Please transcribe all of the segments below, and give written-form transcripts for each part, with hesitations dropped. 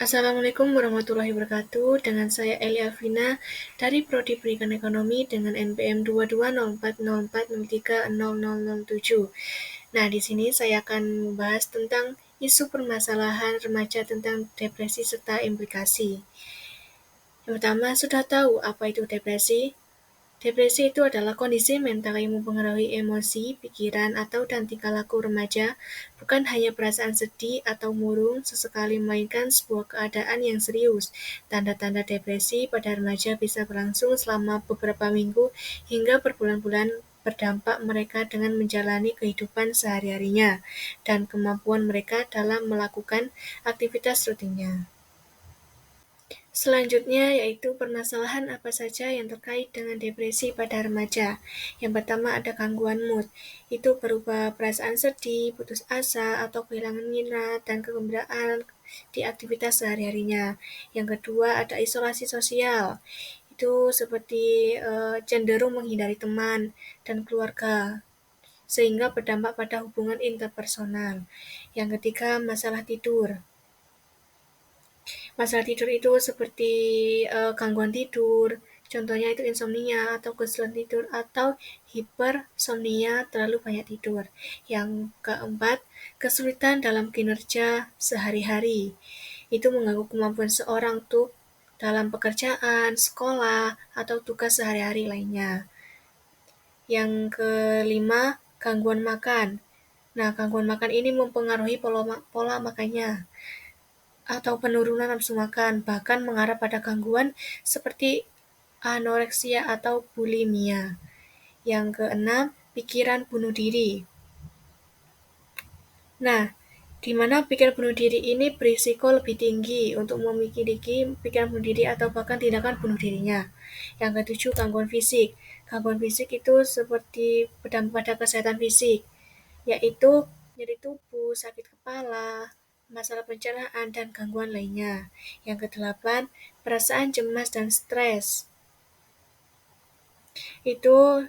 Assalamualaikum warahmatullahi wabarakatuh. Dengan saya Eli Alvina dari Prodi Pendidikan Ekonomi dengan NPM 220404030007. Nah, di sini saya akan membahas tentang isu permasalahan remaja tentang depresi serta implikasi. Yang pertama, sudah tahu apa itu depresi? Depresi itu adalah kondisi mental yang mempengaruhi emosi, pikiran, dan tingkah laku remaja, bukan hanya perasaan sedih atau murung sesekali, melainkan sebuah keadaan yang serius. Tanda-tanda depresi pada remaja bisa berlangsung selama beberapa minggu hingga berbulan-bulan, berdampak mereka dengan menjalani kehidupan sehari-harinya dan kemampuan mereka dalam melakukan aktivitas rutinnya. Selanjutnya yaitu permasalahan apa saja yang terkait dengan depresi pada remaja. Yang pertama ada gangguan mood, itu berupa perasaan sedih, putus asa, atau kehilangan minat dan kegembiraan di aktivitas sehari-harinya. Yang kedua ada isolasi sosial, itu seperti cenderung menghindari teman dan keluarga, sehingga berdampak pada hubungan interpersonal. Yang ketiga masalah tidur. Masalah tidur itu seperti gangguan tidur, contohnya itu insomnia atau kesulitan tidur atau hipersomnia, terlalu banyak tidur. Yang keempat, kesulitan dalam kinerja sehari-hari. Itu mengganggu kemampuan seorang untuk dalam pekerjaan, sekolah, atau tugas sehari-hari lainnya. Yang kelima, gangguan makan. Nah, gangguan makan ini mempengaruhi pola makannya atau penurunan nafsu makan, bahkan mengarah pada gangguan seperti anoreksia atau bulimia. Yang keenam, pikiran bunuh diri. Nah, di mana pikiran bunuh diri ini berisiko lebih tinggi untuk memiliki pikiran bunuh diri atau bahkan tindakan bunuh dirinya. Yang ketujuh, gangguan fisik. Gangguan fisik itu seperti berdampak pada kesehatan fisik, yaitu nyeri tubuh, sakit kepala, masalah pencernaan, dan gangguan lainnya. Yang kedelapan, perasaan cemas dan stres. Itu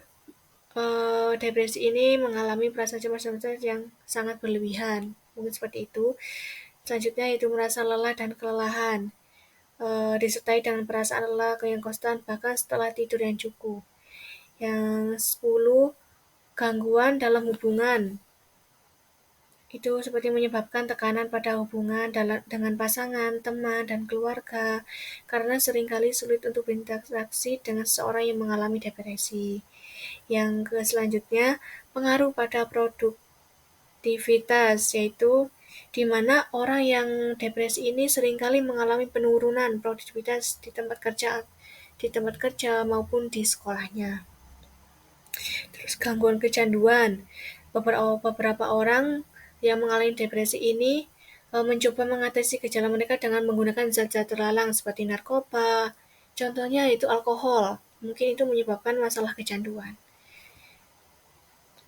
depresi ini mengalami perasaan cemas dan stres yang sangat berlebihan. Mungkin seperti itu. Selanjutnya itu merasa lelah dan kelelahan. Disertai dengan perasaan lelah yang konstan bahkan setelah tidur yang cukup. Yang 10, gangguan dalam hubungan. Itu seperti menyebabkan tekanan pada hubungan dengan pasangan, teman, dan keluarga, karena seringkali sulit untuk berinteraksi dengan seseorang yang mengalami depresi. Yang selanjutnya, pengaruh pada produktivitas, yaitu di mana orang yang depresi ini seringkali mengalami penurunan produktivitas di tempat kerja maupun di sekolahnya. Terus gangguan kecanduan. Beberapa orang yang mengalami depresi ini mencoba mengatasi gejala mereka dengan menggunakan zat-zat terlarang seperti narkoba. Contohnya itu alkohol. Mungkin itu menyebabkan masalah kecanduan.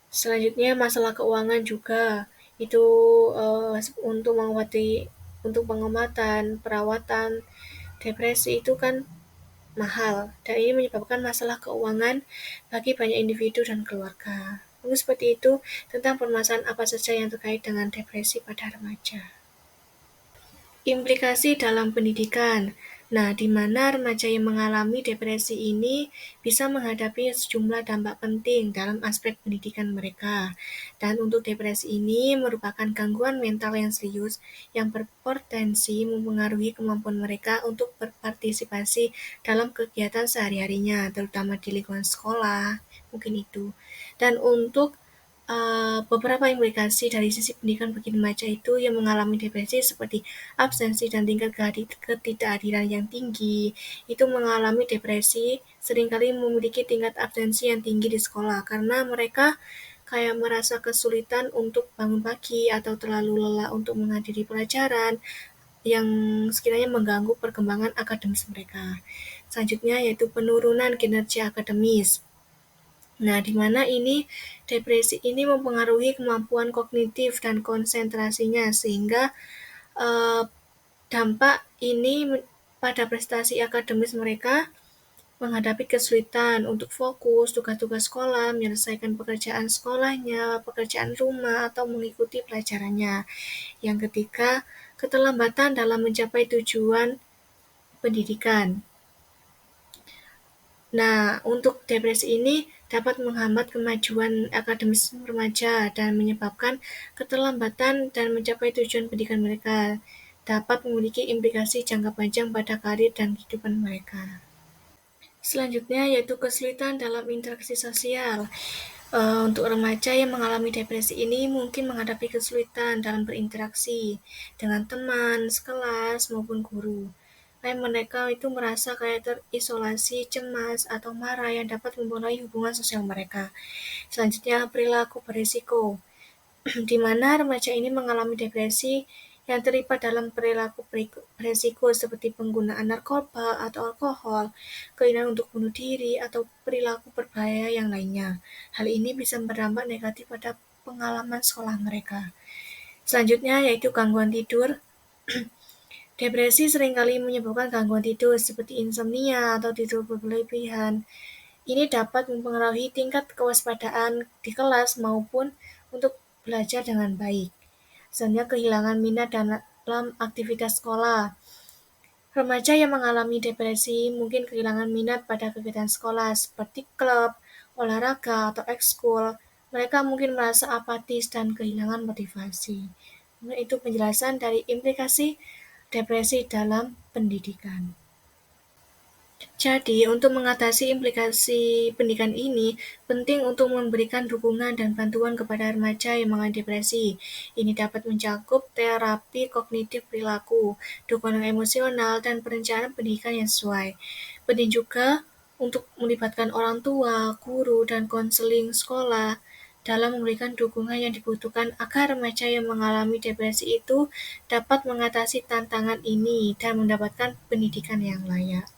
Selanjutnya masalah keuangan juga. Itu untuk pengobatan, perawatan depresi itu kan mahal, dan ini menyebabkan masalah keuangan bagi banyak individu dan keluarga. Mungkin seperti itu tentang permasalahan apa saja yang terkait dengan depresi pada remaja. Implikasi dalam pendidikan. Nah, di mana remaja yang mengalami depresi ini bisa menghadapi sejumlah dampak penting dalam aspek pendidikan mereka. Dan untuk depresi ini merupakan gangguan mental yang serius yang berpotensi mempengaruhi kemampuan mereka untuk berpartisipasi dalam kegiatan sehari-harinya, terutama di lingkungan sekolah, mungkin itu. Dan untuk beberapa implikasi dari sisi pendidikan bagi remaja itu yang mengalami depresi seperti absensi dan tingkat ketidakhadiran yang tinggi, itu mengalami depresi seringkali memiliki tingkat absensi yang tinggi di sekolah karena mereka kayak merasa kesulitan untuk bangun pagi atau terlalu lelah untuk menghadiri pelajaran yang sekiranya mengganggu perkembangan akademis mereka. Selanjutnya yaitu penurunan kinerja akademis. Nah, di mana ini depresi ini mempengaruhi kemampuan kognitif dan konsentrasinya sehingga dampak ini pada prestasi akademis mereka menghadapi kesulitan untuk fokus tugas-tugas sekolah, menyelesaikan pekerjaan sekolahnya, pekerjaan rumah, atau mengikuti pelajarannya. Yang ketiga, keterlambatan dalam mencapai tujuan pendidikan. Nah, untuk depresi ini dapat menghambat kemajuan akademis remaja dan menyebabkan keterlambatan dan mencapai tujuan pendidikan mereka. Dapat memiliki implikasi jangka panjang pada karir dan kehidupan mereka. Selanjutnya yaitu kesulitan dalam interaksi sosial. Untuk remaja yang mengalami depresi ini mungkin menghadapi kesulitan dalam berinteraksi dengan teman, sekelas, maupun guru. Kayak mereka itu merasa kayak terisolasi, cemas, atau marah yang dapat mempengaruhi hubungan sosial mereka. Selanjutnya, perilaku berisiko. Di mana remaja ini mengalami depresi yang terlibat dalam perilaku beresiko seperti penggunaan narkoba atau alkohol, keinginan untuk bunuh diri, atau perilaku berbahaya yang lainnya. Hal ini bisa berdampak negatif pada pengalaman sekolah mereka. Selanjutnya yaitu gangguan tidur. Depresi seringkali menyebabkan gangguan tidur seperti insomnia atau tidur berlebihan. Ini dapat mempengaruhi tingkat kewaspadaan di kelas maupun untuk belajar dengan baik. Selanjutnya kehilangan minat dalam aktivitas sekolah. Remaja yang mengalami depresi mungkin kehilangan minat pada kegiatan sekolah seperti klub, olahraga, atau ekskul. Mereka mungkin merasa apatis dan kehilangan motivasi. Itu penjelasan dari implikasi depresi dalam pendidikan. Jadi, untuk mengatasi implikasi pendidikan ini, penting untuk memberikan dukungan dan bantuan kepada remaja yang mengalami depresi. Ini dapat mencakup terapi kognitif perilaku, dukungan emosional, dan perencanaan pendidikan yang sesuai. Penting juga untuk melibatkan orang tua, guru, dan konseling sekolah dalam memberikan dukungan yang dibutuhkan agar remaja yang mengalami depresi itu dapat mengatasi tantangan ini dan mendapatkan pendidikan yang layak.